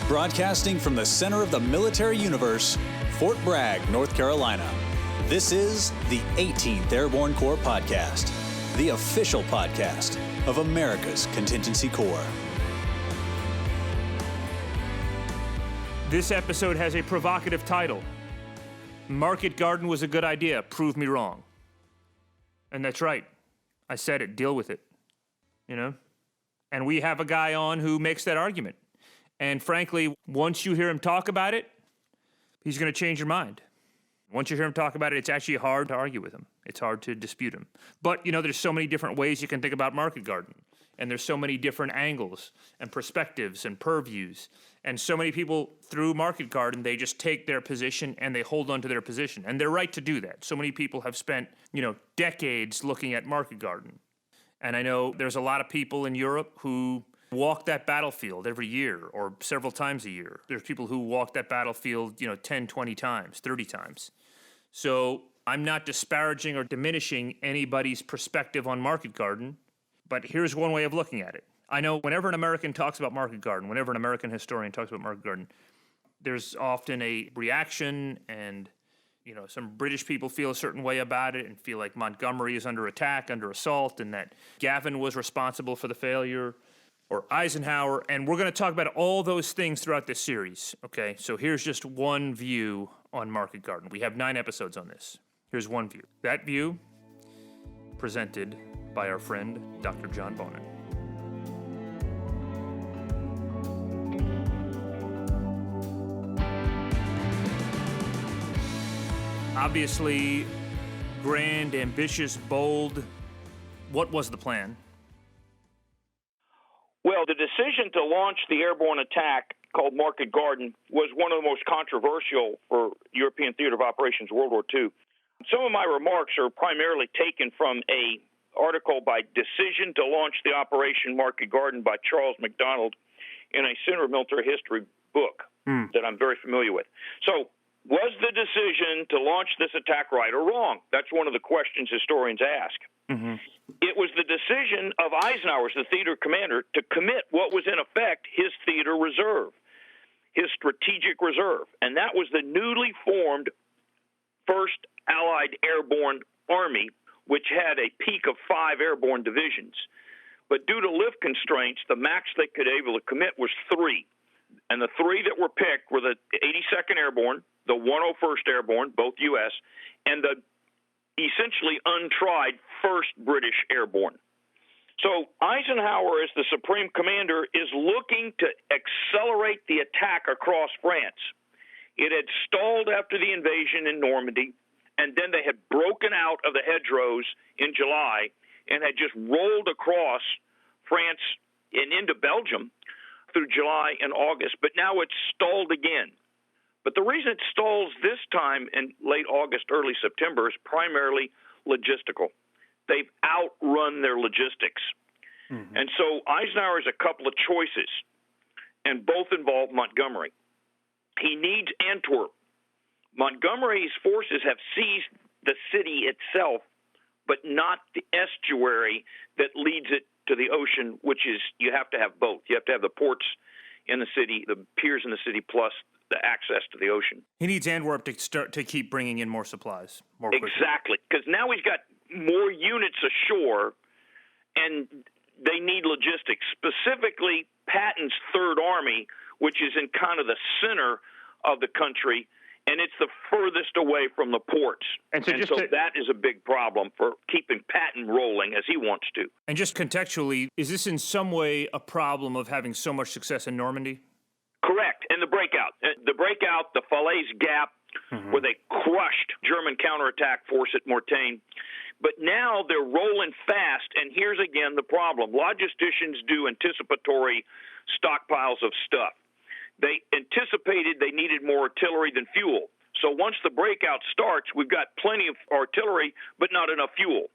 Broadcasting from the center of the military universe, Fort Bragg, North Carolina. This is the 18th Airborne Corps Podcast, the official podcast of America's Contingency Corps. This episode has a provocative title. Market Garden was a good idea. Prove me wrong. And that's right. I said it. Deal with it. You know? And we have a guy on who makes that argument. And frankly, once you hear him talk about it, he's going to change your mind. Once you hear him talk about it, it's actually hard to argue with him. It's hard to dispute him. But, you know, there's so many different ways you can think about Market Garden. And there's so many different angles and perspectives and purviews. And so many people through Market Garden, they just take their position and they hold on to their position. And they're right to do that. So many people have spent, decades looking at Market Garden. And I know there's a lot of people in Europe who walk that battlefield every year or several times a year. There's people who walk that battlefield, 10, 20 times, 30 times. So I'm not disparaging or diminishing anybody's perspective on Market Garden, but here's one way of looking at it. I know whenever an American talks about Market Garden, whenever an American historian talks about Market Garden, there's often a reaction and, some British people feel a certain way about it and feel like Montgomery is under attack, under assault, and that Gavin was responsible for the failure, or Eisenhower, and we're going to talk about all those things throughout this series, okay? So here's just one view on Market Garden. We have 9 episodes on this. Here's one view. That view, presented by our friend, Dr. John Bonin. Obviously, grand, ambitious, bold. What was the plan? Well, the decision to launch the airborne attack called Market Garden was one of the most controversial for European theater of operations World War II. Some of my remarks are primarily taken from an article by Decision to Launch the Operation Market Garden by Charles MacDonald in a Center of Military History book that I'm very familiar with. So, was the decision to launch this attack right or wrong? That's one of the questions historians ask. Mm-hmm. It was the decision of Eisenhower, the theater commander, to commit what was in effect his theater reserve, his strategic reserve. And that was the newly formed 1st Allied Airborne Army, which had a peak of 5 airborne divisions. But due to lift constraints, the max they could able to commit was 3. And the 3 that were picked were the 82nd Airborne, the 101st Airborne, both U.S., and the essentially untried 1st British Airborne. So Eisenhower, as the Supreme Commander, is looking to accelerate the attack across France. It had stalled after the invasion in Normandy, and then they had broken out of the hedgerows in July and had just rolled across France and into Belgium through July and August, but now it's stalled again. But the reason it stalls this time in late August, early September is primarily logistical. They've outrun their logistics. Mm-hmm. And so Eisenhower has a couple of choices, and both involve Montgomery. He needs Antwerp. Montgomery's forces have seized the city itself, but not the estuary that leads it to the ocean, which is you have to have both. You have to have the ports in the city, the piers in the city, plus the access to the ocean. He needs Antwerp to keep bringing in more supplies more quickly. Exactly, because now he's got more units ashore, and they need logistics. Specifically, Patton's Third Army, which is in kind of the center of the country, and it's the furthest away from the ports. And so that is a big problem for keeping Patton rolling as he wants to. And just contextually, is this in some way a problem of having so much success in Normandy? Correct. And the breakout, the Falaise Gap, where they crushed German counterattack force at Mortain. But now they're rolling fast, and here's again the problem. Logisticians do anticipatory stockpiles of stuff. They anticipated they needed more artillery than fuel. So once the breakout starts, we've got plenty of artillery, but not enough fuel.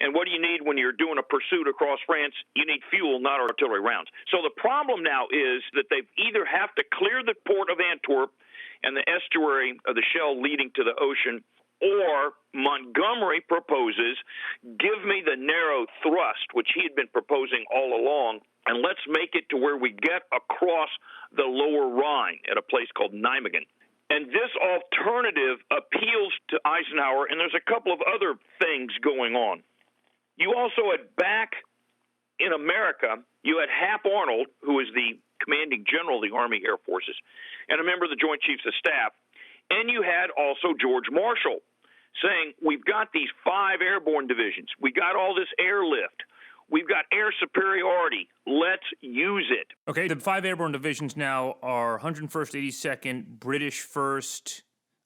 And what do you need when you're doing a pursuit across France? You need fuel, not artillery rounds. So the problem now is that they either have to clear the port of Antwerp and the estuary of the Scheldt leading to the ocean, or Montgomery proposes, give me the narrow thrust, which he had been proposing all along, and let's make it to where we get across the lower Rhine at a place called Nijmegen. And this alternative appeals to Eisenhower, and there's a couple of other things going on. You also had back in America, you had Hap Arnold, who is the commanding general of the Army Air Forces, and a member of the Joint Chiefs of Staff. And you had also George Marshall saying, we've got these 5 airborne divisions. We got all this airlift. We've got air superiority. Let's use it. Okay, the 5 airborne divisions now are 101st, 82nd, British 1st,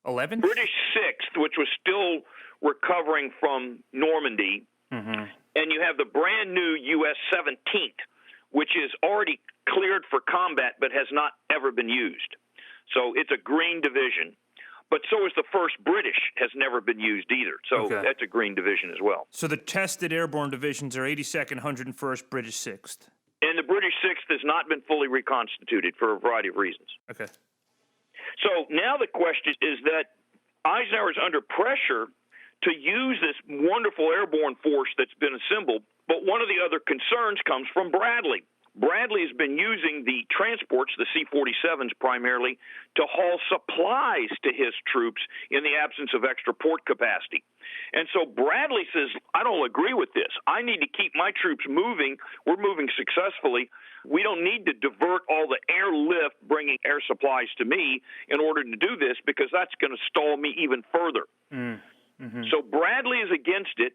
11th? British 6th, which was still recovering from Normandy. Mm-hmm. And you have the brand new U.S. 17th, which is already cleared for combat but has not ever been used. So it's a green division. But so is the 1st British, has never been used either. So that's a green division as well. So the tested airborne divisions are 82nd, 101st, British 6th. And the British 6th has not been fully reconstituted for a variety of reasons. Okay. So now the question is that Eisenhower is under pressure to use this wonderful airborne force that's been assembled, but one of the other concerns comes from Bradley. Bradley has been using the transports, the C-47s primarily, to haul supplies to his troops in the absence of extra port capacity. And so Bradley says, I don't agree with this. I need to keep my troops moving. We're moving successfully. We don't need to divert all the airlift bringing air supplies to me in order to do this, because that's going to stall me even further. Mm-hmm. So Bradley is against it.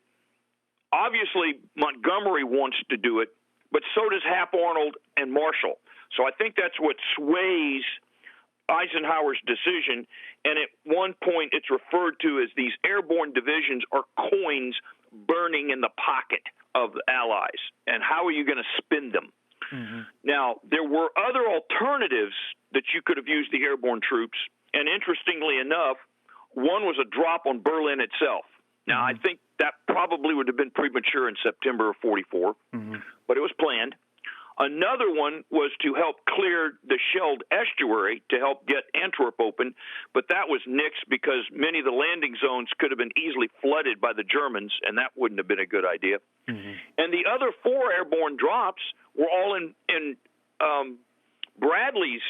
Obviously, Montgomery wants to do it, but so does Hap Arnold and Marshall. So I think that's what sways Eisenhower's decision. And at one point, it's referred to as these airborne divisions are coins burning in the pocket of the Allies. And how are you going to spend them? Mm-hmm. Now, there were other alternatives that you could have used the airborne troops. And interestingly enough, one was a drop on Berlin itself. Now, I think that probably would have been premature in September of 44, but it was planned. Another one was to help clear the shelled estuary to help get Antwerp open, but that was nixed because many of the landing zones could have been easily flooded by the Germans, and that wouldn't have been a good idea. And the other 4 airborne drops were all in Bradley's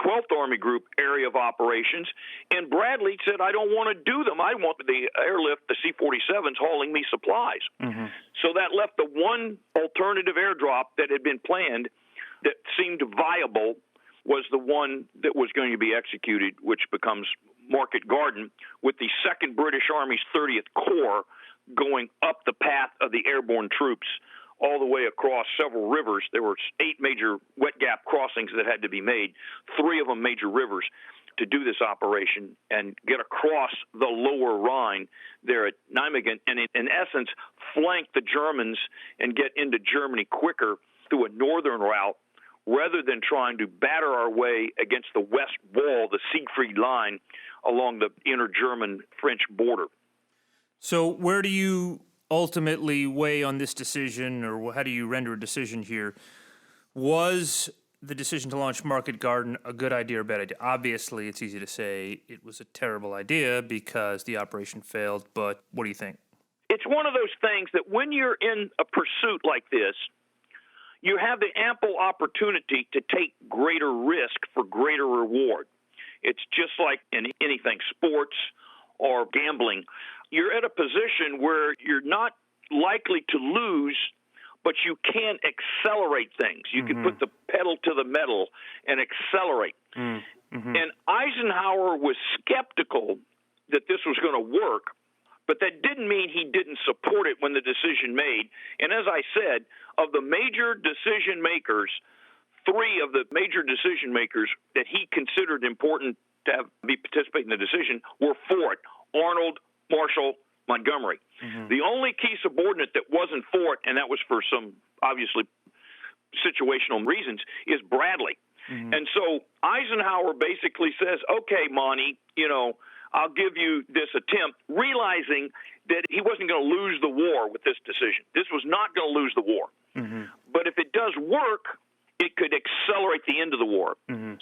12th Army Group area of operations, and Bradley said, I don't want to do them. I want the airlift, the C-47s, hauling me supplies. So that left the one alternative airdrop that had been planned that seemed viable was the one that was going to be executed, which becomes Market Garden, with the 2nd British Army's 30th Corps going up the path of the airborne troops all the way across several rivers. There were 8 major wet gap crossings that had to be made, 3 of them major rivers, to do this operation and get across the lower Rhine there at Nijmegen and, in essence, flank the Germans and get into Germany quicker through a northern route rather than trying to batter our way against the west wall, the Siegfried Line, along the inner German-French border. So where do you ultimately weigh on this decision, or how do you render a decision here? Was the decision to launch Market Garden a good idea or bad idea? Obviously, it's easy to say it was a terrible idea because the operation failed, but what do you think? It's one of those things that when you're in a pursuit like this, you have the ample opportunity to take greater risk for greater reward. It's just like in anything, sports or gambling. You're at a position where you're not likely to lose, but you can accelerate things. You can put the pedal to the metal and accelerate. And Eisenhower was skeptical that this was going to work, but that didn't mean he didn't support it when the decision made. And as I said, of the major decision makers, 3 of the major decision makers that he considered important to be participating in the decision were for it: Arnold, Marshall, Montgomery. The only key subordinate that wasn't for it, and that was for some obviously situational reasons, is Bradley. And so Eisenhower basically says, okay, Monty, I'll give you this attempt, realizing that he wasn't going to lose the war with this decision. This was not going to lose the war. But if it does work, it could accelerate the end of the war.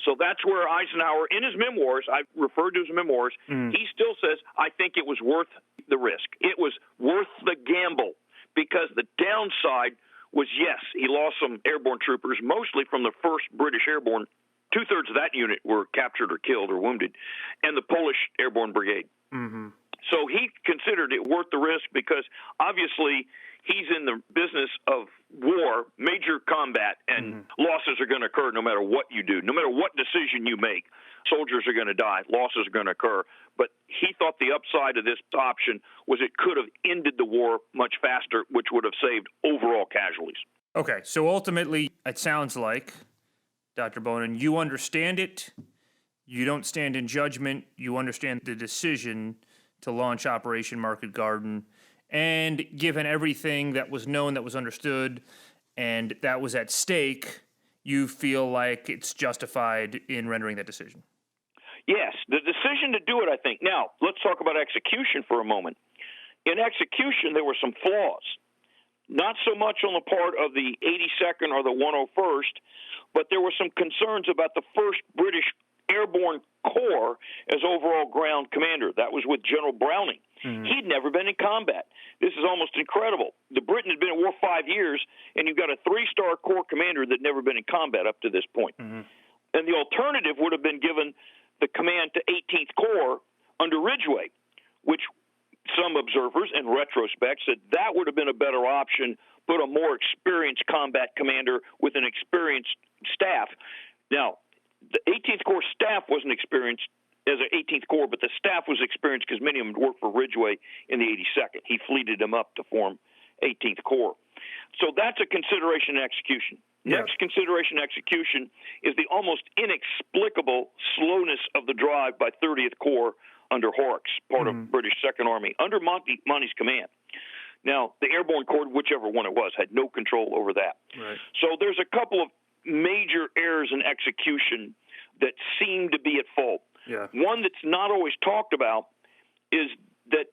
So that's where Eisenhower, in his memoirs, I referred to his memoirs, he still says, I think it was worth the risk. It was worth the gamble because the downside was, yes, he lost some airborne troopers, mostly from the 1st British Airborne. 2/3 of that unit were captured or killed or wounded, and the Polish Airborne Brigade. Mm-hmm. So he considered it worth the risk because obviously he's in the business of war, major combat, and losses are going to occur no matter what you do, no matter what decision you make. Soldiers are going to die, losses are going to occur. But he thought the upside of this option was it could have ended the war much faster, which would have saved overall casualties. Okay, so ultimately, it sounds like, Dr. Bonin, you understand it, you don't stand in judgment, you understand the decision to launch Operation Market Garden, and given everything that was known, that was understood, and that was at stake, you feel like it's justified in rendering that decision. Yes, the decision to do it, I think. Now, let's talk about execution for a moment. In execution, there were some flaws. Not so much on the part of the 82nd or the 101st, but there were some concerns about the 1st British Airborne Corps as overall ground commander. That was with General Browning. He'd never been in combat. This is almost incredible. The Britain had been at war 5 years, and you've got a 3-star Corps commander that never been in combat up to this point. And the alternative would have been given the command to 18th Corps under Ridgway, which some observers in retrospect said that would have been a better option, put a more experienced combat commander with an experienced staff. Now, the 18th Corps staff wasn't experienced as an 18th Corps, but the staff was experienced because many of them had worked for Ridgway in the 82nd. He fleeted them up to form 18th Corps. So that's a consideration in execution. Next consideration in execution is the almost inexplicable slowness of the drive by 30th Corps under Horrocks, part of British Second Army, under Monty's command. Now, the Airborne Corps, whichever one it was, had no control over that. Right. So there's a couple of major errors in execution that seem to be at fault. Yeah. One that's not always talked about is that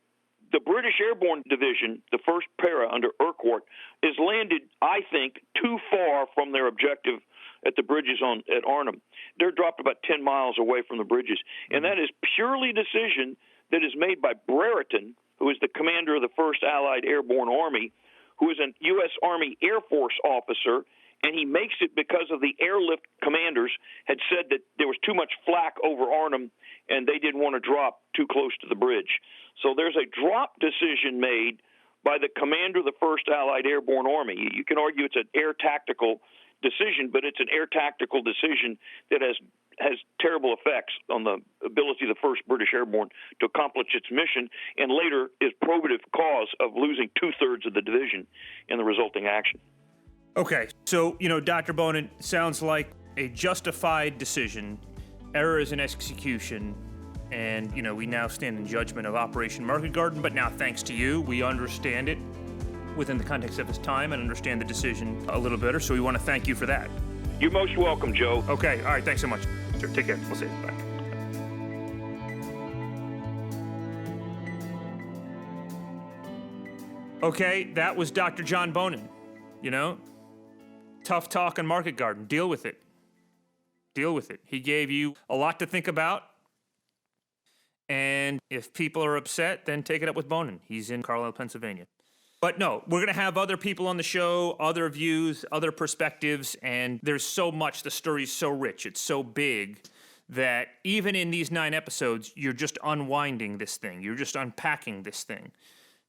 the British Airborne Division, the 1st Para under Urquhart, is landed, I think, too far from their objective at the bridges at Arnhem. They're dropped about 10 miles away from the bridges. And that is purely a decision that is made by Brereton, who is the commander of the 1st Allied Airborne Army, who is a U.S. Army Air Force officer, and he makes it because of the airlift commanders had said that there was too much flak over Arnhem, and they didn't want to drop too close to the bridge. So there's a drop decision made by the commander of the 1st Allied Airborne Army. You can argue it's an air tactical decision, but it's an air tactical decision that has terrible effects on the ability of the 1st British Airborne to accomplish its mission, and later is probative cause of losing 2/3 of the division in the resulting action. Okay, so, Dr. Bonin, sounds like a justified decision, errors in execution, and, we now stand in judgment of Operation Market Garden, but now thanks to you, we understand it within the context of its time and understand the decision a little better, so we want to thank you for that. You're most welcome, Joe. Okay, all right, thanks so much. Sure, take care. We'll see you. Bye. Okay, that was Dr. John Bonin, Tough talk on Market Garden. Deal with it. Deal with it. He gave you a lot to think about. And if people are upset, then take it up with Bonin. He's in Carlisle, Pennsylvania. But no, we're going to have other people on the show, other views, other perspectives, and there's so much. The story's so rich. It's so big that even in these 9 episodes, you're just unwinding this thing. You're just unpacking this thing.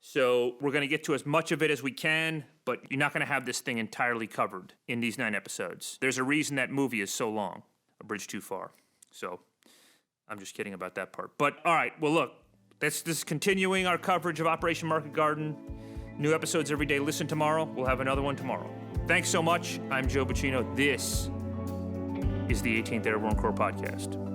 So we're going to get to as much of it as we can, but you're not going to have this thing entirely covered in these 9 episodes. There's a reason that movie is so long, A Bridge Too Far. So I'm just kidding about that part. But all right, well, look, this is continuing our coverage of Operation Market Garden. New episodes every day. Listen tomorrow. We'll have another one tomorrow. Thanks so much. I'm Joe Buccino. This is the 18th Airborne Corps Podcast.